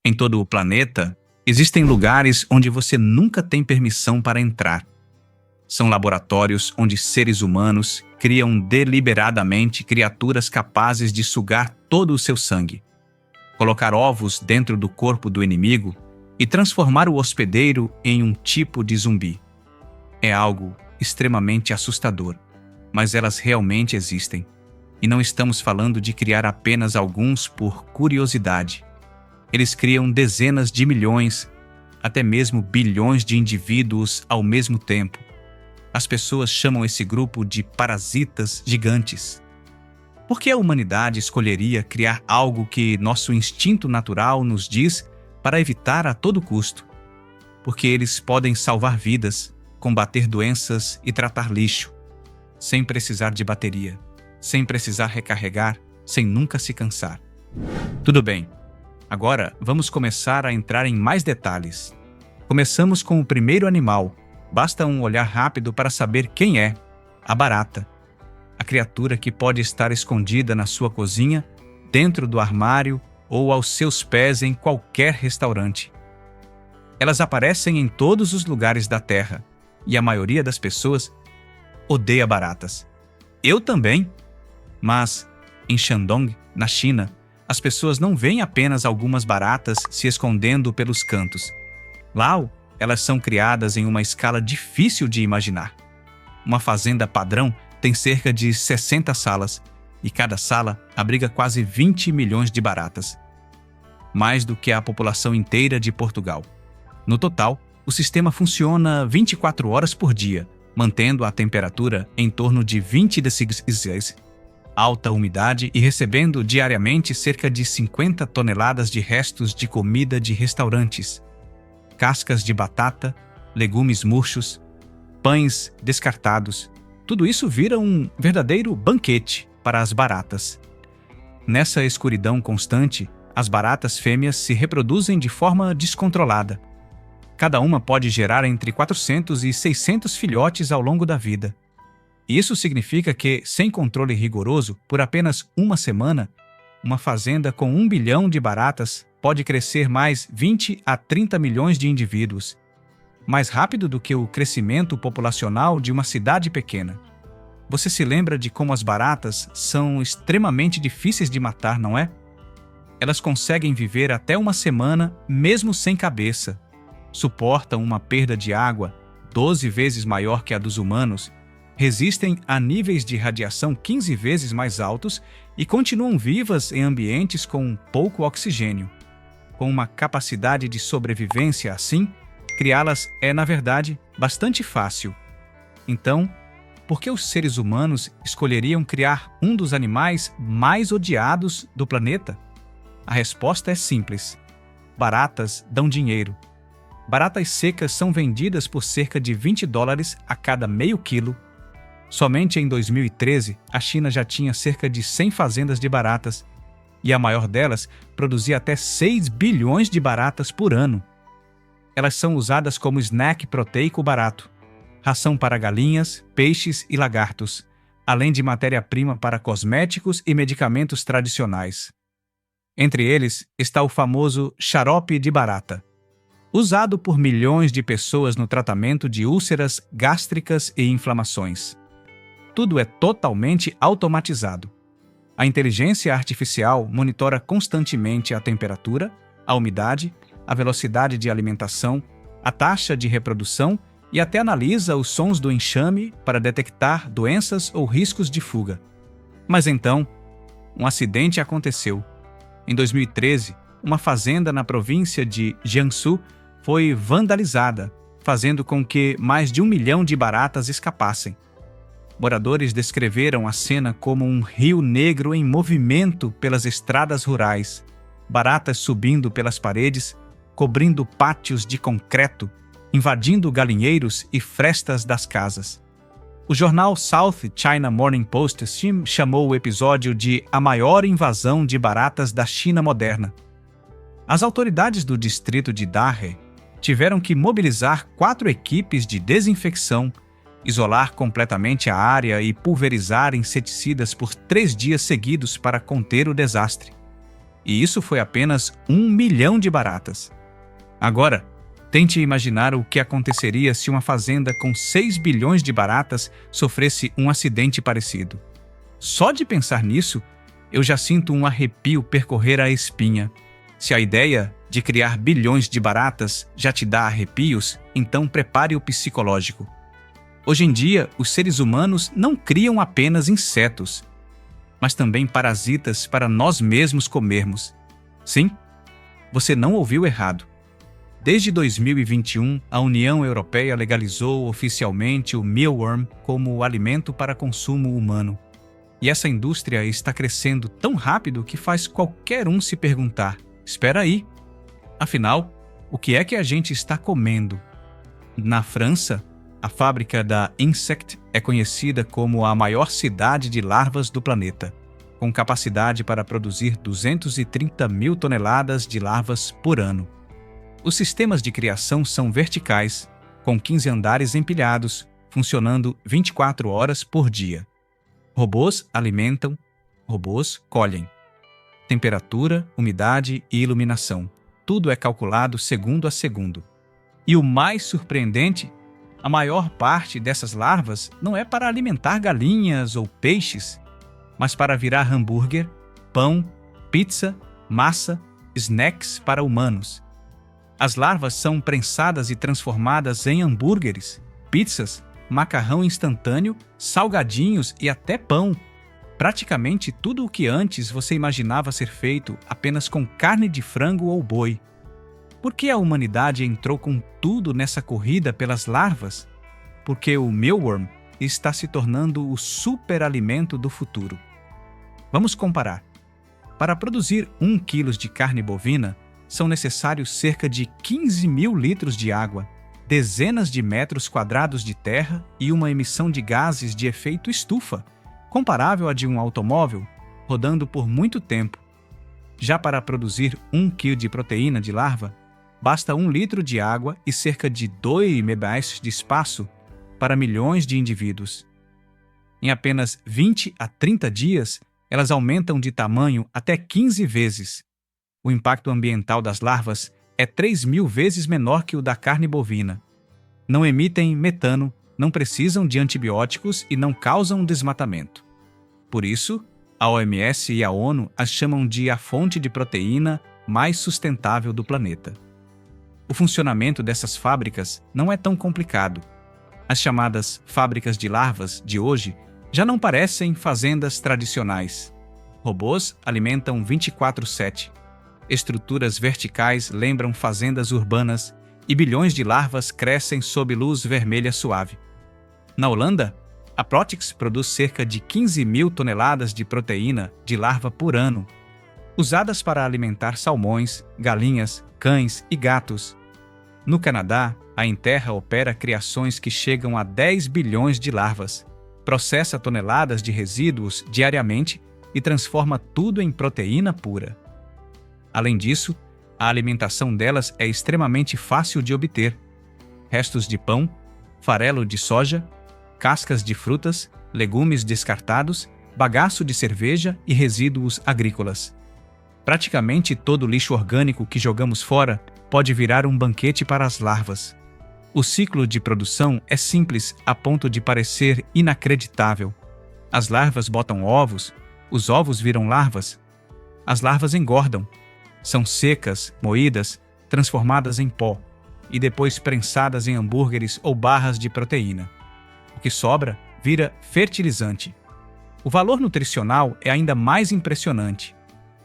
Em todo o planeta, existem lugares onde você nunca tem permissão para entrar. São laboratórios onde seres humanos criam deliberadamente criaturas capazes de sugar todo o seu sangue, colocar ovos dentro do corpo do inimigo e transformar o hospedeiro em um tipo de zumbi. É algo extremamente assustador, mas elas realmente existem. E não estamos falando de criar apenas alguns por curiosidade. Eles criam dezenas de milhões, até mesmo bilhões de indivíduos ao mesmo tempo. As pessoas chamam esse grupo de parasitas gigantes. Por que a humanidade escolheria criar algo que nosso instinto natural nos diz para evitar a todo custo? Porque eles podem salvar vidas, combater doenças e tratar lixo, sem precisar de bateria, sem precisar recarregar, sem nunca se cansar. Tudo bem, agora vamos começar a entrar em mais detalhes. Começamos com o primeiro animal. Basta um olhar rápido para saber quem é: a barata. A criatura que pode estar escondida na sua cozinha, dentro do armário ou aos seus pés em qualquer restaurante. Elas aparecem em todos os lugares da Terra e a maioria das pessoas odeia baratas. Eu também. Mas, em Shandong, na China, as pessoas não veem apenas algumas baratas se escondendo pelos cantos. Lá, elas são criadas em uma escala difícil de imaginar. Uma fazenda padrão tem cerca de 60 salas, e cada sala abriga quase 20 milhões de baratas. Mais do que a população inteira de Portugal. No total, o sistema funciona 24 horas por dia, mantendo a temperatura em torno de 20 degrees, alta umidade e recebendo diariamente cerca de 50 toneladas de restos de comida de restaurantes, cascas de batata, legumes murchos, pães descartados. Tudo isso vira um verdadeiro banquete para as baratas. Nessa escuridão constante, as baratas fêmeas se reproduzem de forma descontrolada. Cada uma pode gerar entre 400 e 600 filhotes ao longo da vida. Isso significa que, sem controle rigoroso, por apenas uma semana, uma fazenda com 1 bilhão de baratas pode crescer mais 20 a 30 milhões de indivíduos, mais rápido do que o crescimento populacional de uma cidade pequena. Você se lembra de como as baratas são extremamente difíceis de matar, não é? Elas conseguem viver até uma semana mesmo sem cabeça, suportam uma perda de água 12 vezes maior que a dos humanos, resistem a níveis de radiação 15 vezes mais altos e continuam vivas em ambientes com pouco oxigênio. Com uma capacidade de sobrevivência assim, criá-las é, na verdade, bastante fácil. Então, por que os seres humanos escolheriam criar um dos animais mais odiados do planeta? A resposta é simples. Baratas dão dinheiro. Baratas secas são vendidas por cerca de $20 a cada meio quilo. Somente em 2013, a China já tinha cerca de 100 fazendas de baratas, e a maior delas produzia até 6 bilhões de baratas por ano. Elas são usadas como snack proteico barato, ração para galinhas, peixes e lagartos, além de matéria-prima para cosméticos e medicamentos tradicionais. Entre eles está o famoso xarope de barata, usado por milhões de pessoas no tratamento de úlceras gástricas e inflamações. Tudo é totalmente automatizado. A inteligência artificial monitora constantemente a temperatura, a umidade, a velocidade de alimentação, a taxa de reprodução e até analisa os sons do enxame para detectar doenças ou riscos de fuga. Mas então, um acidente aconteceu. Em 2013, uma fazenda na província de Jiangsu foi vandalizada, fazendo com que mais de 1 milhão de baratas escapassem. Moradores descreveram a cena como um rio negro em movimento pelas estradas rurais, baratas subindo pelas paredes, cobrindo pátios de concreto, invadindo galinheiros e frestas das casas. O jornal South China Morning Post chamou o episódio de a maior invasão de baratas da China moderna. As autoridades do distrito de Dahe tiveram que mobilizar 4 equipes de desinfecção, isolar completamente a área e pulverizar inseticidas por 3 dias seguidos para conter o desastre. E isso foi apenas 1 milhão de baratas. Agora, tente imaginar o que aconteceria se uma fazenda com 6 bilhões de baratas sofresse um acidente parecido. Só de pensar nisso, eu já sinto um arrepio percorrer a espinha. Se a ideia de criar bilhões de baratas já te dá arrepios, então prepare o psicológico. Hoje em dia, os seres humanos não criam apenas insetos, mas também parasitas para nós mesmos comermos. Sim, você não ouviu errado. Desde 2021, a União Europeia legalizou oficialmente o mealworm como alimento para consumo humano. E essa indústria está crescendo tão rápido que faz qualquer um se perguntar: espera aí, afinal, o que é que a gente está comendo? Na França, a fábrica da Insect é conhecida como a maior cidade de larvas do planeta, com capacidade para produzir 230 mil toneladas de larvas por ano. Os sistemas de criação são verticais, com 15 andares empilhados, funcionando 24 horas por dia. Robôs alimentam, robôs colhem. Temperatura, umidade e iluminação. Tudo é calculado segundo a segundo. E o mais surpreendente, a maior parte dessas larvas não é para alimentar galinhas ou peixes, mas para virar hambúrguer, pão, pizza, massa, snacks para humanos. As larvas são prensadas e transformadas em hambúrgueres, pizzas, macarrão instantâneo, salgadinhos e até pão. Praticamente tudo o que antes você imaginava ser feito apenas com carne de frango ou boi. Por que a humanidade entrou com tudo nessa corrida pelas larvas? Porque o mealworm está se tornando o superalimento do futuro. Vamos comparar. Para produzir 1 quilo de carne bovina, são necessários cerca de 15 mil litros de água, dezenas de metros quadrados de terra e uma emissão de gases de efeito estufa, comparável à de um automóvel, rodando por muito tempo. Já para produzir 1 quilo de proteína de larva, basta 1 litro de água e cerca de 2 megabytes de espaço para milhões de indivíduos. Em apenas 20 a 30 dias, elas aumentam de tamanho até 15 vezes. O impacto ambiental das larvas é 3.000 vezes menor que o da carne bovina. Não emitem metano, não precisam de antibióticos e não causam desmatamento. Por isso, a OMS e a ONU as chamam de a fonte de proteína mais sustentável do planeta. O funcionamento dessas fábricas não é tão complicado. As chamadas fábricas de larvas de hoje já não parecem fazendas tradicionais. Robôs alimentam 24/7. Estruturas verticais lembram fazendas urbanas e bilhões de larvas crescem sob luz vermelha suave. Na Holanda, a Protix produz cerca de 15 mil toneladas de proteína de larva por ano, usadas para alimentar salmões, galinhas, cães e gatos. No Canadá, a Interra opera criações que chegam a 10 bilhões de larvas, processa toneladas de resíduos diariamente e transforma tudo em proteína pura. Além disso, a alimentação delas é extremamente fácil de obter. Restos de pão, farelo de soja, cascas de frutas, legumes descartados, bagaço de cerveja e resíduos agrícolas. Praticamente todo o lixo orgânico que jogamos fora pode virar um banquete para as larvas. O ciclo de produção é simples a ponto de parecer inacreditável. As larvas botam ovos, os ovos viram larvas, as larvas engordam. São secas, moídas, transformadas em pó e depois prensadas em hambúrgueres ou barras de proteína. O que sobra vira fertilizante. O valor nutricional é ainda mais impressionante.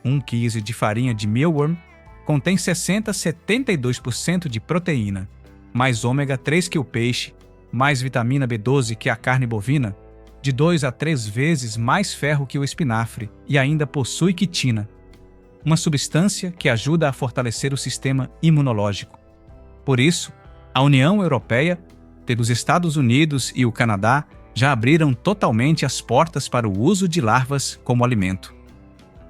1 quilo de farinha de mealworm contém 60 a 72% de proteína, mais ômega 3 que o peixe, mais vitamina B12 que a carne bovina, de 2 a 3 vezes mais ferro que o espinafre e ainda possui quitina, uma substância que ajuda a fortalecer o sistema imunológico. Por isso, a União Europeia, os Estados Unidos e o Canadá já abriram totalmente as portas para o uso de larvas como alimento.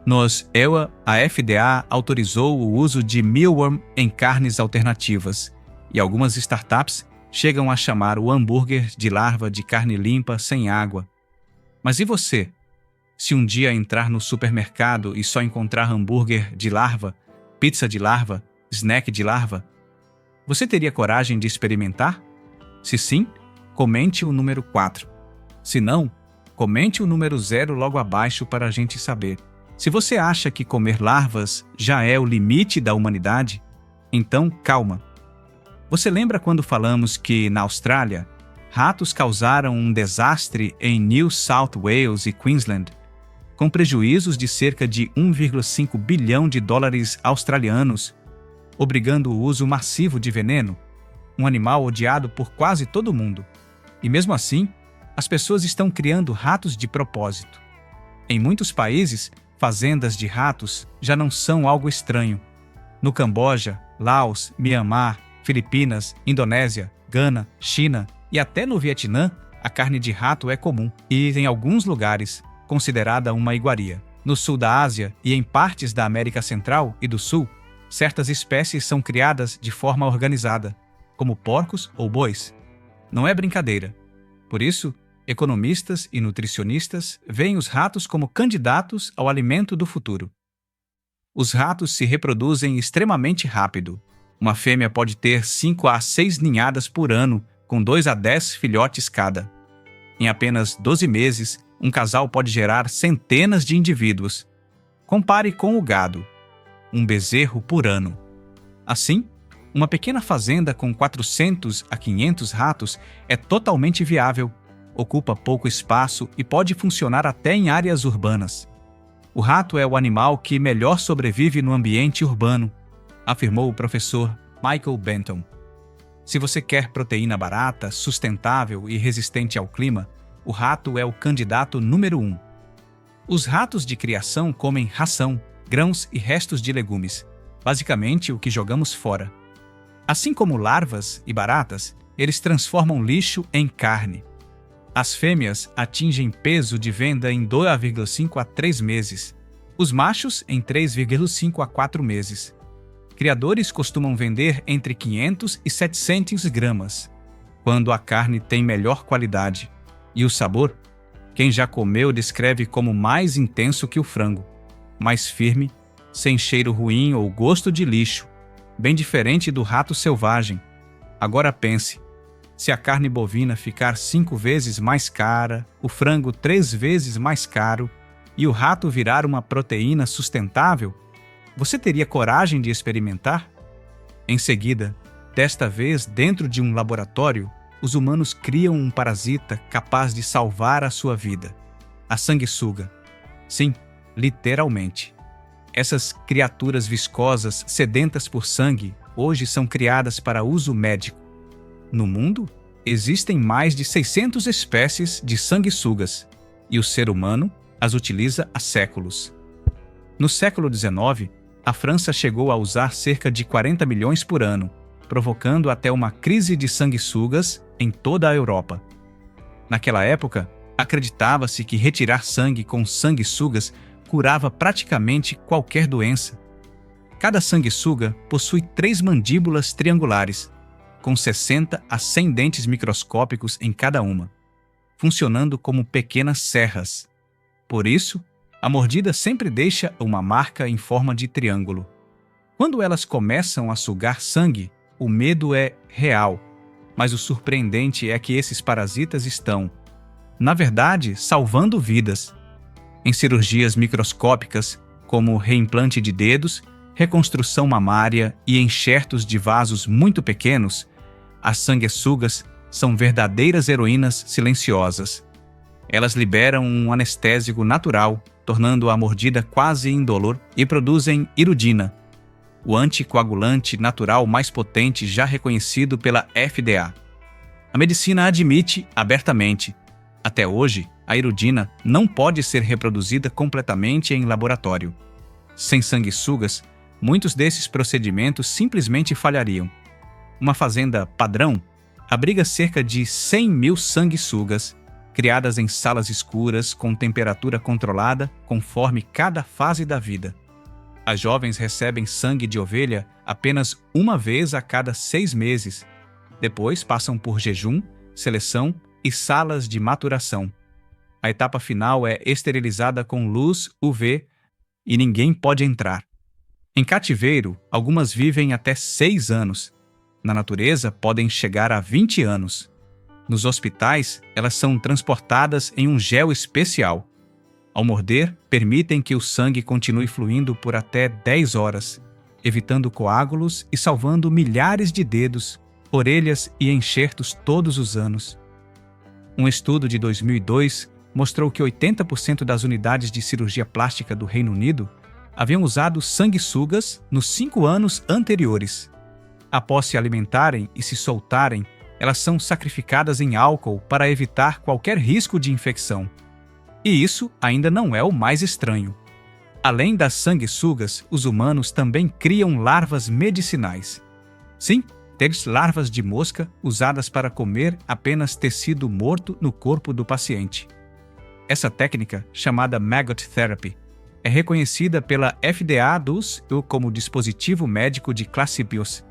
Nos EUA, a FDA autorizou o uso de mealworm em carnes alternativas, e algumas startups chegam a chamar o hambúrguer de larva de carne limpa sem água. Mas e você? Se um dia entrar no supermercado e só encontrar hambúrguer de larva, pizza de larva, snack de larva, você teria coragem de experimentar? Se sim, comente o número 4. Se não, comente o número 0 logo abaixo para a gente saber. Se você acha que comer larvas já é o limite da humanidade, então calma. Você lembra quando falamos que, na Austrália, ratos causaram um desastre em New South Wales e Queensland, com prejuízos de cerca de 1,5 bilhão de dólares australianos, obrigando o uso massivo de veneno, um animal odiado por quase todo mundo. E mesmo assim, as pessoas estão criando ratos de propósito. Em muitos países, fazendas de ratos já não são algo estranho. No Camboja, Laos, Mianmar, Filipinas, Indonésia, Gana, China e até no Vietnã, a carne de rato é comum e, em alguns lugares, considerada uma iguaria. No sul da Ásia e em partes da América Central e do Sul, certas espécies são criadas de forma organizada, como porcos ou bois. Não é brincadeira. Por isso, economistas e nutricionistas veem os ratos como candidatos ao alimento do futuro. Os ratos se reproduzem extremamente rápido. Uma fêmea pode ter 5 a 6 ninhadas por ano, com 2 a 10 filhotes cada. Em apenas 12 meses, um casal pode gerar centenas de indivíduos. Compare com o gado, um bezerro por ano. Assim, uma pequena fazenda com 400 a 500 ratos é totalmente viável, ocupa pouco espaço e pode funcionar até em áreas urbanas. O rato é o animal que melhor sobrevive no ambiente urbano, afirmou o professor Michael Benton. Se você quer proteína barata, sustentável e resistente ao clima, o rato é o candidato número 1. Os ratos de criação comem ração, grãos e restos de legumes, basicamente o que jogamos fora. Assim como larvas e baratas, eles transformam lixo em carne. As fêmeas atingem peso de venda em 2,5 a 3 meses, os machos em 3,5 a 4 meses. Criadores costumam vender entre 500 e 700 gramas, quando a carne tem melhor qualidade. E o sabor? Quem já comeu descreve como mais intenso que o frango, mais firme, sem cheiro ruim ou gosto de lixo, bem diferente do rato selvagem. Agora pense, se a carne bovina ficar 5 vezes mais cara, o frango 3 vezes mais caro e o rato virar uma proteína sustentável, você teria coragem de experimentar? Em seguida, desta vez dentro de um laboratório, os humanos criam um parasita capaz de salvar a sua vida. A sanguessuga. Sim, literalmente. Essas criaturas viscosas, sedentas por sangue, hoje são criadas para uso médico. No mundo, existem mais de 600 espécies de sanguessugas, e o ser humano as utiliza há séculos. No século XIX, a França chegou a usar cerca de 40 milhões por ano, provocando até uma crise de sanguessugas em toda a Europa. Naquela época, acreditava-se que retirar sangue com sanguessugas curava praticamente qualquer doença. Cada sanguessuga possui 3 mandíbulas triangulares, com 60 a 100 dentes microscópicos em cada uma, funcionando como pequenas serras. Por isso, a mordida sempre deixa uma marca em forma de triângulo. Quando elas começam a sugar sangue, o medo é real, mas o surpreendente é que esses parasitas estão, na verdade, salvando vidas. Em cirurgias microscópicas, como reimplante de dedos, reconstrução mamária e enxertos de vasos muito pequenos, as sanguessugas são verdadeiras heroínas silenciosas. Elas liberam um anestésico natural, tornando a mordida quase indolor, e produzem iridina, o anticoagulante natural mais potente já reconhecido pela FDA. A medicina admite abertamente: até hoje, a iridina não pode ser reproduzida completamente em laboratório. Sem sanguessugas, muitos desses procedimentos simplesmente falhariam. Uma fazenda padrão abriga cerca de 100 mil sanguessugas, criadas em salas escuras com temperatura controlada conforme cada fase da vida. As jovens recebem sangue de ovelha apenas uma vez a cada 6 meses. Depois passam por jejum, seleção e salas de maturação. A etapa final é esterilizada com luz UV e ninguém pode entrar. Em cativeiro, algumas vivem até 6 anos. Na natureza, podem chegar a 20 anos. Nos hospitais, elas são transportadas em um gel especial. Ao morder, permitem que o sangue continue fluindo por até 10 horas, evitando coágulos e salvando milhares de dedos, orelhas e enxertos todos os anos. Um estudo de 2002 mostrou que 80% das unidades de cirurgia plástica do Reino Unido haviam usado sanguessugas nos 5 anos anteriores. Após se alimentarem e se soltarem, elas são sacrificadas em álcool para evitar qualquer risco de infecção. E isso ainda não é o mais estranho. Além das sanguessugas, os humanos também criam larvas medicinais. Sim, temos larvas de mosca usadas para comer apenas tecido morto no corpo do paciente. Essa técnica, chamada Maggot Therapy, é reconhecida pela FDA como dispositivo médico de classe BIOS.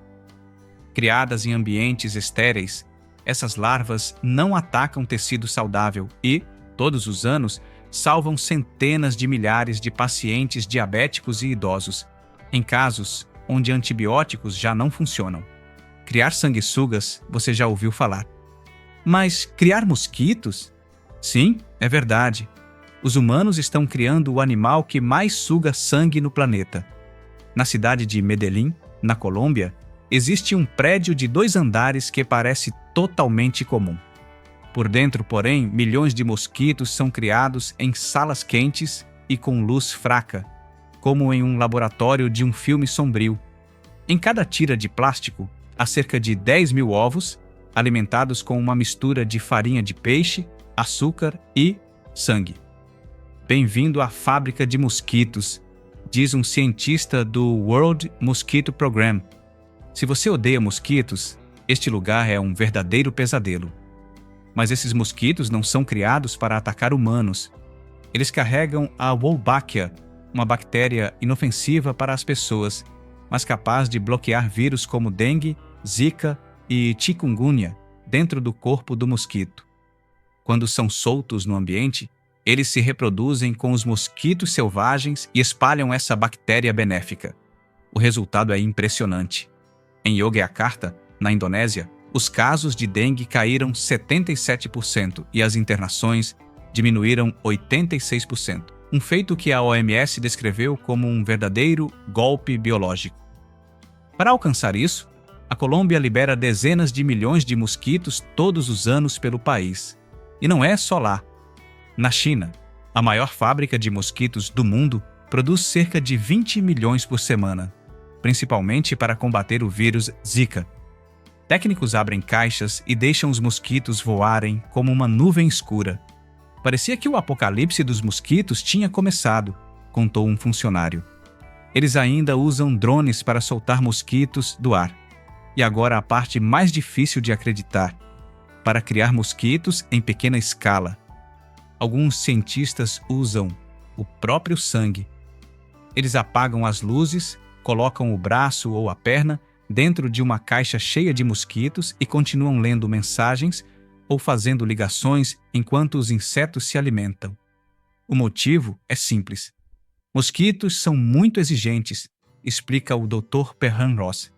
Criadas em ambientes estéreis, essas larvas não atacam tecido saudável e, todos os anos, salvam centenas de milhares de pacientes diabéticos e idosos, em casos onde antibióticos já não funcionam. Criar sanguessugas, você já ouviu falar. Mas criar mosquitos? Sim, é verdade. Os humanos estão criando o animal que mais suga sangue no planeta. Na cidade de Medellín, na Colômbia, existe um prédio de 2 andares que parece totalmente comum. Por dentro, porém, milhões de mosquitos são criados em salas quentes e com luz fraca, como em um laboratório de um filme sombrio. Em cada tira de plástico, há cerca de 10 mil ovos, alimentados com uma mistura de farinha de peixe, açúcar e sangue. Bem-vindo à fábrica de mosquitos, diz um cientista do World Mosquito Program. Se você odeia mosquitos, este lugar é um verdadeiro pesadelo. Mas esses mosquitos não são criados para atacar humanos. Eles carregam a Wolbachia, uma bactéria inofensiva para as pessoas, mas capaz de bloquear vírus como dengue, zika e chikungunya dentro do corpo do mosquito. Quando são soltos no ambiente, eles se reproduzem com os mosquitos selvagens e espalham essa bactéria benéfica. O resultado é impressionante. Em Yogyakarta, na Indonésia, os casos de dengue caíram 77% e as internações diminuíram 86%, um feito que a OMS descreveu como um verdadeiro golpe biológico. Para alcançar isso, a Colômbia libera dezenas de milhões de mosquitos todos os anos pelo país. E não é só lá. Na China, a maior fábrica de mosquitos do mundo produz cerca de 20 milhões por semana, principalmente para combater o vírus Zika. Técnicos abrem caixas e deixam os mosquitos voarem como uma nuvem escura. Parecia que o apocalipse dos mosquitos tinha começado, contou um funcionário. Eles ainda usam drones para soltar mosquitos do ar. E agora a parte mais difícil de acreditar: para criar mosquitos em pequena escala. Alguns cientistas usam o próprio sangue. Eles apagam as luzes, colocam o braço ou a perna dentro de uma caixa cheia de mosquitos e continuam lendo mensagens ou fazendo ligações enquanto os insetos se alimentam. O motivo é simples. Mosquitos são muito exigentes, explica o Dr. Perhan Ross.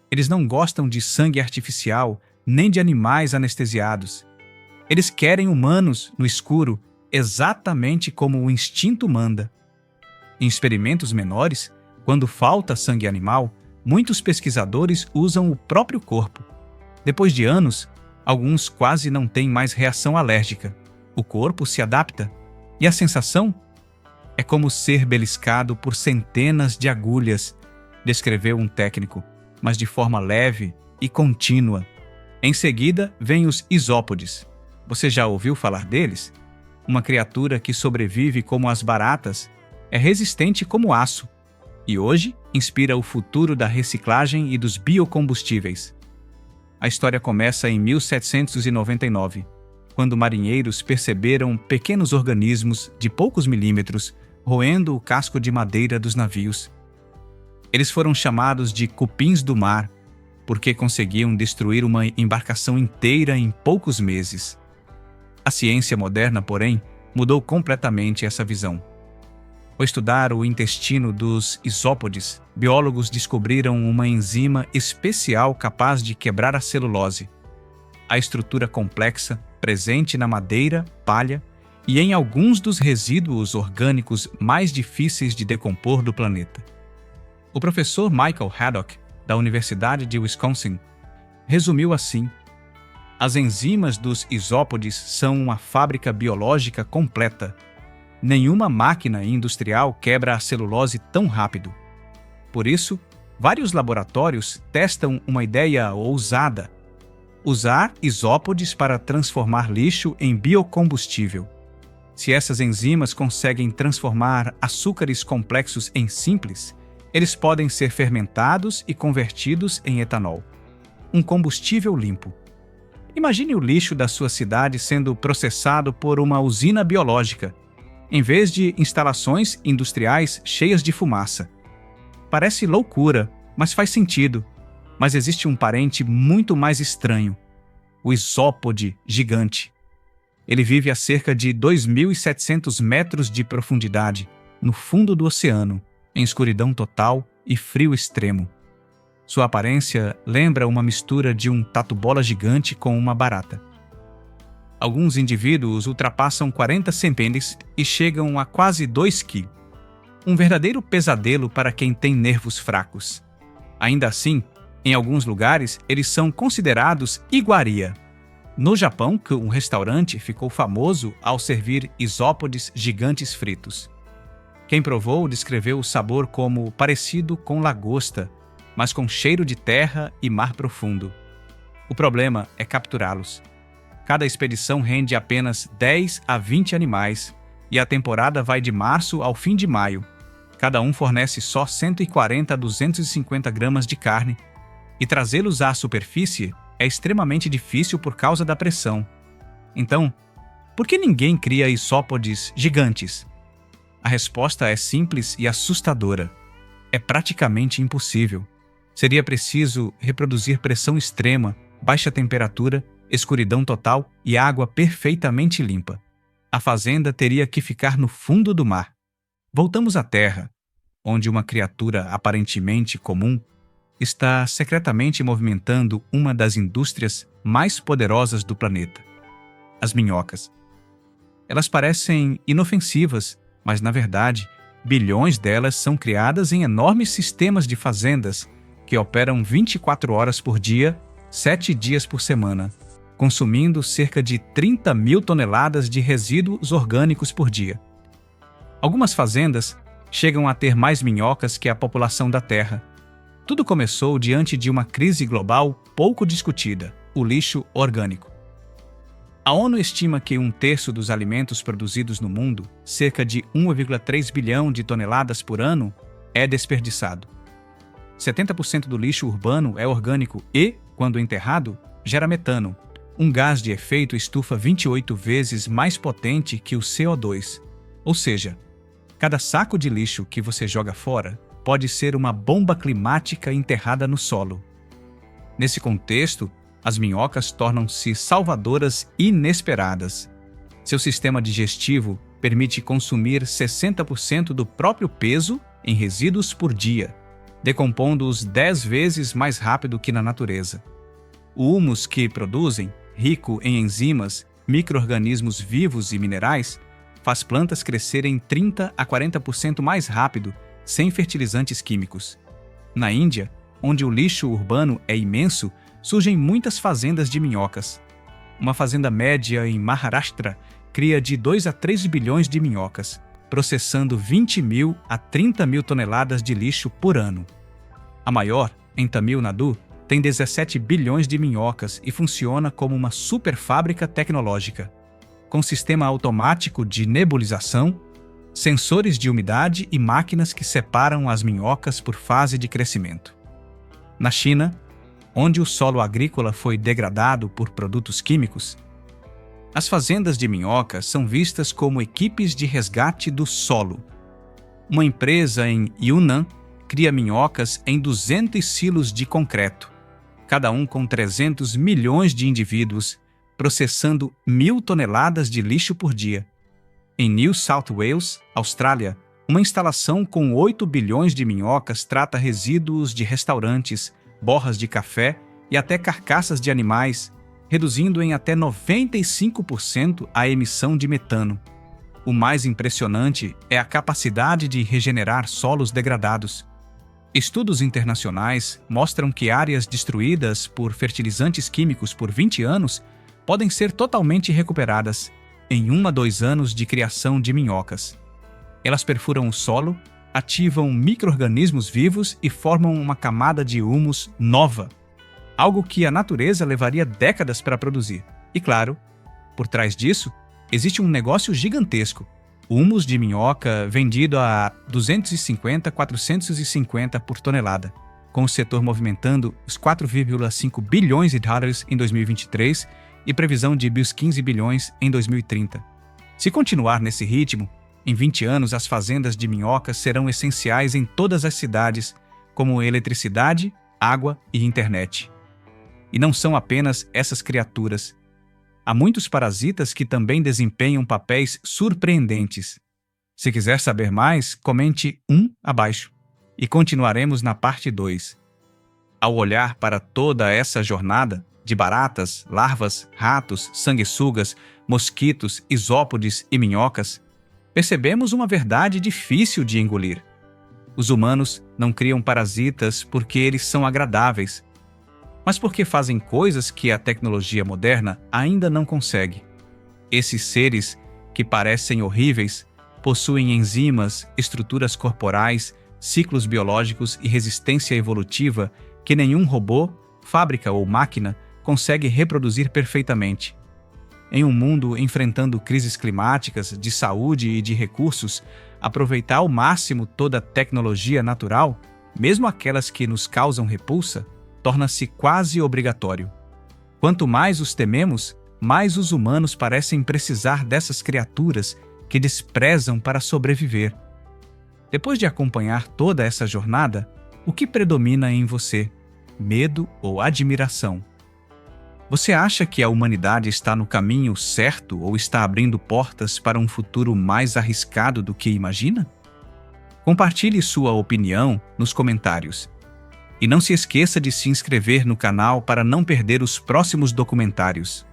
Eles não gostam de sangue artificial nem de animais anestesiados. Eles querem humanos no escuro, exatamente como o instinto manda. Em experimentos menores, quando falta sangue animal, muitos pesquisadores usam o próprio corpo. Depois de anos, alguns quase não têm mais reação alérgica. O corpo se adapta. E a sensação? É como ser beliscado por centenas de agulhas, descreveu um técnico, mas de forma leve e contínua. Em seguida, vêm os isópodes. Você já ouviu falar deles? Uma criatura que sobrevive como as baratas, é resistente como aço. E hoje inspira o futuro da reciclagem e dos biocombustíveis. A história começa em 1799, quando marinheiros perceberam pequenos organismos de poucos milímetros roendo o casco de madeira dos navios. Eles foram chamados de cupins do mar, porque conseguiam destruir uma embarcação inteira em poucos meses. A ciência moderna, porém, mudou completamente essa visão. Ao estudar o intestino dos isópodes, biólogos descobriram uma enzima especial capaz de quebrar a celulose, a estrutura complexa presente na madeira, palha e em alguns dos resíduos orgânicos mais difíceis de decompor do planeta. O professor Michael Haddock, da Universidade de Wisconsin, resumiu assim: as enzimas dos isópodes são uma fábrica biológica completa. Nenhuma máquina industrial quebra a celulose tão rápido. Por isso, vários laboratórios testam uma ideia ousada: usar isópodes para transformar lixo em biocombustível. Se essas enzimas conseguem transformar açúcares complexos em simples, eles podem ser fermentados e convertidos em etanol, um combustível limpo. Imagine o lixo da sua cidade sendo processado por uma usina biológica, em vez de instalações industriais cheias de fumaça. Parece loucura, mas faz sentido. Mas existe um parente muito mais estranho: o isópode gigante. Ele vive a cerca de 2.700 metros de profundidade, no fundo do oceano, em escuridão total e frio extremo. Sua aparência lembra uma mistura de um tatu-bola gigante com uma barata. Alguns indivíduos ultrapassam 40 centímetros e chegam a quase 2 kg. Um verdadeiro pesadelo para quem tem nervos fracos. Ainda assim, em alguns lugares, eles são considerados iguaria. No Japão, um restaurante ficou famoso ao servir isópodes gigantes fritos. Quem provou descreveu o sabor como parecido com lagosta, mas com cheiro de terra e mar profundo. O problema é capturá-los. Cada expedição rende apenas 10 a 20 animais, e a temporada vai de março ao fim de maio. Cada um fornece só 140 a 250 gramas de carne, e trazê-los à superfície é extremamente difícil por causa da pressão. Então, por que ninguém cria isópodes gigantes? A resposta é simples e assustadora. É praticamente impossível. Seria preciso reproduzir pressão extrema, baixa temperatura, escuridão total e água perfeitamente limpa. A fazenda teria que ficar no fundo do mar. Voltamos à Terra, onde uma criatura aparentemente comum está secretamente movimentando uma das indústrias mais poderosas do planeta: as minhocas. Elas parecem inofensivas, mas na verdade, bilhões delas são criadas em enormes sistemas de fazendas que operam 24 horas por dia, 7 dias por semana, consumindo cerca de 30 mil toneladas de resíduos orgânicos por dia. Algumas fazendas chegam a ter mais minhocas que a população da Terra. Tudo começou diante de uma crise global pouco discutida: o lixo orgânico. A ONU estima que 1/3 dos alimentos produzidos no mundo, cerca de 1,3 bilhão de toneladas por ano, é desperdiçado. 70% do lixo urbano é orgânico e, quando enterrado, gera metano, um gás de efeito estufa 28 vezes mais potente que o CO2. Ou seja, cada saco de lixo que você joga fora pode ser uma bomba climática enterrada no solo. Nesse contexto, as minhocas tornam-se salvadoras inesperadas. Seu sistema digestivo permite consumir 60% do próprio peso em resíduos por dia, decompondo-os 10 vezes mais rápido que na natureza. O humus que produzem, rico em enzimas, micro-organismos vivos e minerais, faz plantas crescerem 30 a 40% mais rápido, sem fertilizantes químicos. Na Índia, onde o lixo urbano é imenso, surgem muitas fazendas de minhocas. Uma fazenda média em Maharashtra cria de 2 a 3 bilhões de minhocas, processando 20 mil a 30 mil toneladas de lixo por ano. A maior, em Tamil Nadu, tem 17 bilhões de minhocas e funciona como uma super fábrica tecnológica, com sistema automático de nebulização, sensores de umidade e máquinas que separam as minhocas por fase de crescimento. Na China, onde o solo agrícola foi degradado por produtos químicos, as fazendas de minhocas são vistas como equipes de resgate do solo. Uma empresa em Yunnan cria minhocas em 200 silos de concreto, cada um com 300 milhões de indivíduos, processando 1.000 toneladas de lixo por dia. Em New South Wales, Austrália, uma instalação com 8 bilhões de minhocas trata resíduos de restaurantes, borras de café e até carcaças de animais, reduzindo em até 95% a emissão de metano. O mais impressionante é a capacidade de regenerar solos degradados. Estudos internacionais mostram que áreas destruídas por fertilizantes químicos por 20 anos podem ser totalmente recuperadas em 1 a 2 anos de criação de minhocas. Elas perfuram o solo, ativam micro-organismos vivos e formam uma camada de humus nova, algo que a natureza levaria décadas para produzir. E claro, por trás disso, existe um negócio gigantesco. Humus de minhoca vendido a 250 a 450 por tonelada, com o setor movimentando os 4,5 bilhões de dólares em 2023 e previsão de 15 bilhões em 2030. Se continuar nesse ritmo, em 20 anos as fazendas de minhocas serão essenciais em todas as cidades, como eletricidade, água e internet. E não são apenas essas criaturas. Há muitos parasitas que também desempenham papéis surpreendentes. Se quiser saber mais, comente abaixo. E continuaremos na parte 2. Ao olhar para toda essa jornada de baratas, larvas, ratos, sanguessugas, mosquitos, isópodes e minhocas, percebemos uma verdade difícil de engolir. Os humanos não criam parasitas porque eles são agradáveis, mas porque fazem coisas que a tecnologia moderna ainda não consegue. Esses seres, que parecem horríveis, possuem enzimas, estruturas corporais, ciclos biológicos e resistência evolutiva que nenhum robô, fábrica ou máquina consegue reproduzir perfeitamente. Em um mundo enfrentando crises climáticas, de saúde e de recursos, aproveitar ao máximo toda a tecnologia natural, mesmo aquelas que nos causam repulsa, torna-se quase obrigatório. Quanto mais os tememos, mais os humanos parecem precisar dessas criaturas que desprezam para sobreviver. Depois de acompanhar toda essa jornada, o que predomina em você? Medo ou admiração? Você acha que a humanidade está no caminho certo ou está abrindo portas para um futuro mais arriscado do que imagina? Compartilhe sua opinião nos comentários. E não se esqueça de se inscrever no canal para não perder os próximos documentários.